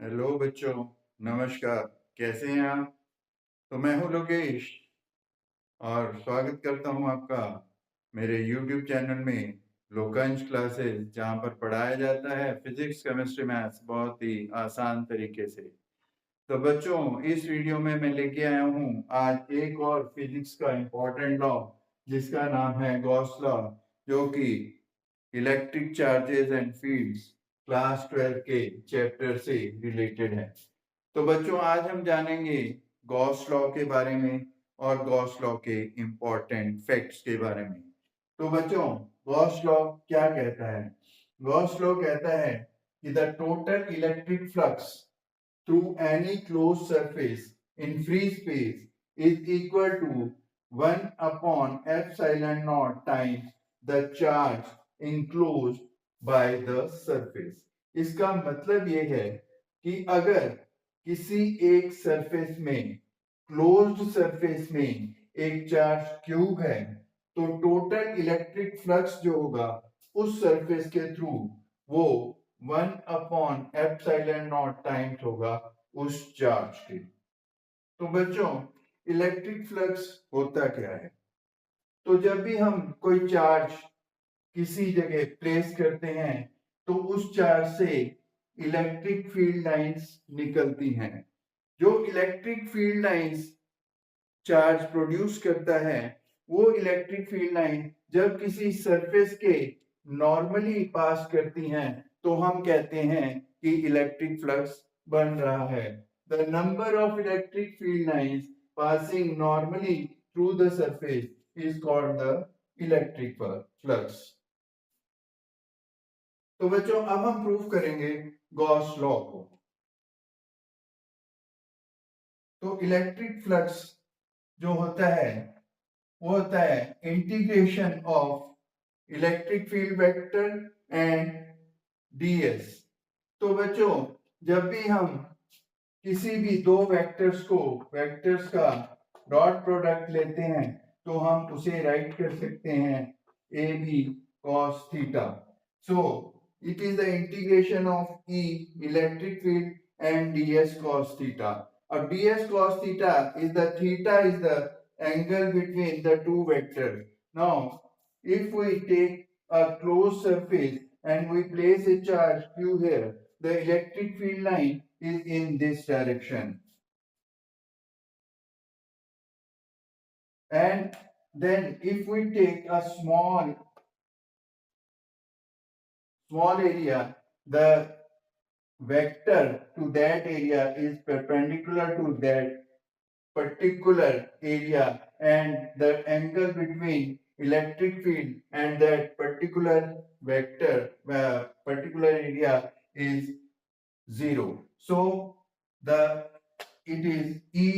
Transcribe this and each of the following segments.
Hello बच्चों, नमस्कार। कैसे हैं आप? तो मैं हूं लोकेश और स्वागत करता हूं आपका मेरे YouTube चैनल में लोकांश क्लासेस, जहां पर पढ़ाया जाता है फिजिक्स, केमिस्ट्री, मैथ्स बहुत ही आसान तरीके से। तो बच्चों, इस वीडियो में मैं लेके आया हूं आज एक और फिजिक्स का इम्पोर्टेंट लॉ, जिसका नाम है गॉस लॉ, जो कि electric charges and fields class 12 के चैप्टर से रिलेटेड है। तो बच्चों, आज हम जानेंगे गॉस लॉ के बारे में और गॉस लॉ के इम्पोर्टेंट फैक्ट्स के बारे में। तो बच्चों, गॉस लॉ क्या कहता है? गॉस लॉ कहता है कि the total electric flux through any close surface in free space is equal to 1 upon epsilon naught times the charge enclosed by the surface. इसका मतलब ये है कि अगर किसी एक सरफेस में, क्लोज्ड सरफेस में एक चार्ज क्यूब है, तो टोटल इलेक्ट्रिक फ्लक्स जो होगा उस सरफेस के थ्रू वो 1 अपॉन एप्सिलॉन नॉट टाइम्स होगा उस चार्ज के। तो बच्चों, इलेक्ट्रिक फ्लक्स होता क्या है? तो जब भी हम कोई चार्ज किसी जगह प्लेस करते हैं तो उस चार्ज से इलेक्ट्रिक फील्ड लाइंस निकलती हैं। जो electric field lines charge produce करता है, वो इलेक्ट्रिक फील्ड लाइन जब किसी सरफेस के नॉर्मली पास करती हैं तो हम कहते हैं कि इलेक्ट्रिक फ्लक्स बन रहा है। The number of electric field lines passing normally through the surface is called the electric flux. तो बच्चों, अब हम प्रूव करेंगे गॉस लॉ को। तो इलेक्ट्रिक फ्लक्स जो होता है वो होता है integration of electric field vector and DS. तो बच्चों, जब भी हम किसी भी दो वेक्टर्स का डॉट प्रोडक्ट लेते हैं तो हम उसे राइट कर सकते हैं A B cos theta. So it is the integration of E electric field and ds cos theta. ds cos theta is the angle between the two vectors. Now if we take a closed surface and we place a charge q here, the electric field line is in this direction. And then if we take a small area, the vector to that area is perpendicular to that particular area, and the angle between electric field and that particular vector, particular area is 0. So the it is E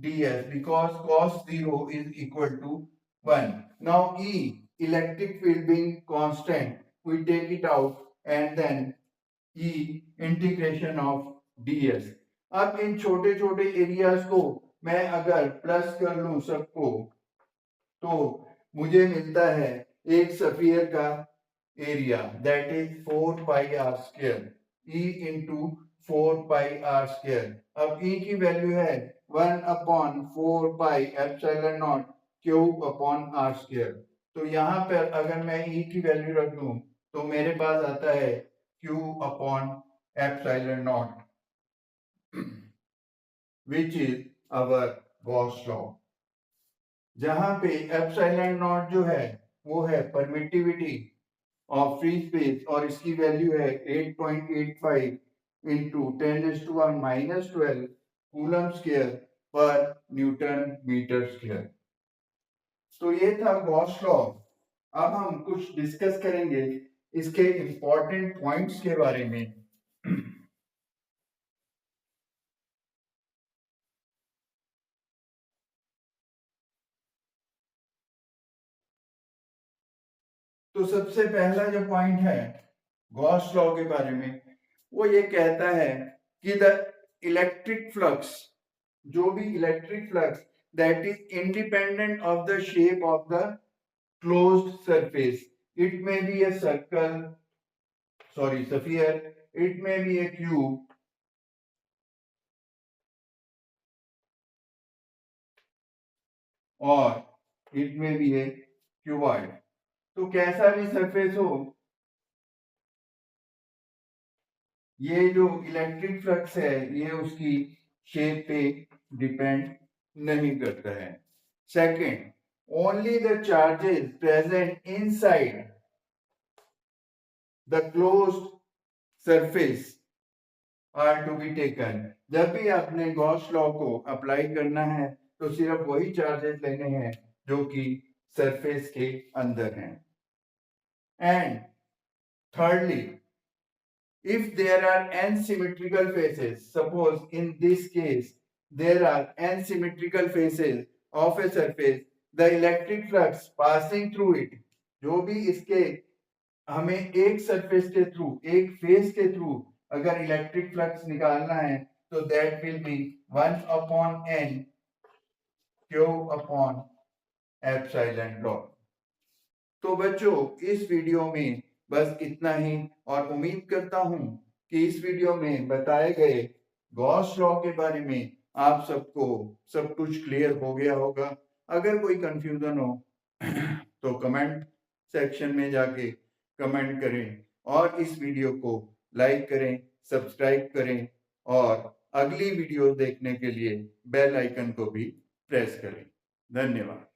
ds, because cos 0 is equal to 1. Now E, electric field being constant, we take it out and then E integration of ds. अब इन छोटे छोटे areas को मैं अगर plus कर लूं सबको, तो मुझे मिलता है एक स्फीयर का area, that is 4 pi r square, E into 4 pi r square. अब E की वैल्यू है 1 upon 4 pi epsilon naught cube upon r square. तो यहाँ पर अगर मैं E की वैल्यू रख दूं तो मेरे पास आता है Q upon epsilon not, which is our Gauss law, जहां पे एप्सिलॉन नॉट जो है वो है परमिटिविटी ऑफ फ्री स्पेस और इसकी वैल्यू है 8.85 इंटू 10⁻⁻12 कूलम स्क्वायर पर न्यूटन मीटर स्क्वायर। तो ये था गॉस लॉ। अब हम कुछ डिस्कस करेंगे इसके इंपॉर्टेंट पॉइंट्स के बारे में। तो सबसे पहला जो पॉइंट है गॉस लॉ के बारे में, वो ये कहता है कि द इलेक्ट्रिक फ्लक्स, जो भी electric flux, that is independent of the shape of the closed surface. It may be a circle, sorry sphere, it may be A cube, और इट में भी है क्यूबॉइड। तो कैसा भी सरफेस हो, ये जो इलेक्ट्रिक फ्लक्स है ये उसकी शेप पे डिपेंड नहीं करता है। Second, only the charges present inside the closed surface are to be taken. जब भी आपने गॉस लॉ को अप्लाई करना है तो सिर्फ वही चार्जेस लेने हैं जो कि सरफेस के अंदर हैं। And thirdly, if there are n-symmetrical faces, suppose in this case there are n-symmetrical faces of a surface, the electric flux passing through it, जो भी इसके हमें एक सरफेस के थ्रू, एक फेस के थ्रू अगर इलेक्ट्रिक फ्लक्स निकालना है तो that will be 1/n Q upon epsilon dot. तो बच्चों इस वीडियो में बस इतना ही, और उम्मीद करता हूं कि इस वीडियो में बताए गए गॉस लॉ के बारे में आप सबको सब कुछ क्लियर हो गया होगा। अगर कोई कंफ्यूजन हो तो कमेंट सेक्शन में जाके कमेंट करें और इस वीडियो को लाइक करें, सब्सक्राइब करें और अगली वीडियो देखने के लिए बेल आइकन को भी प्रेस करें। धन्यवाद।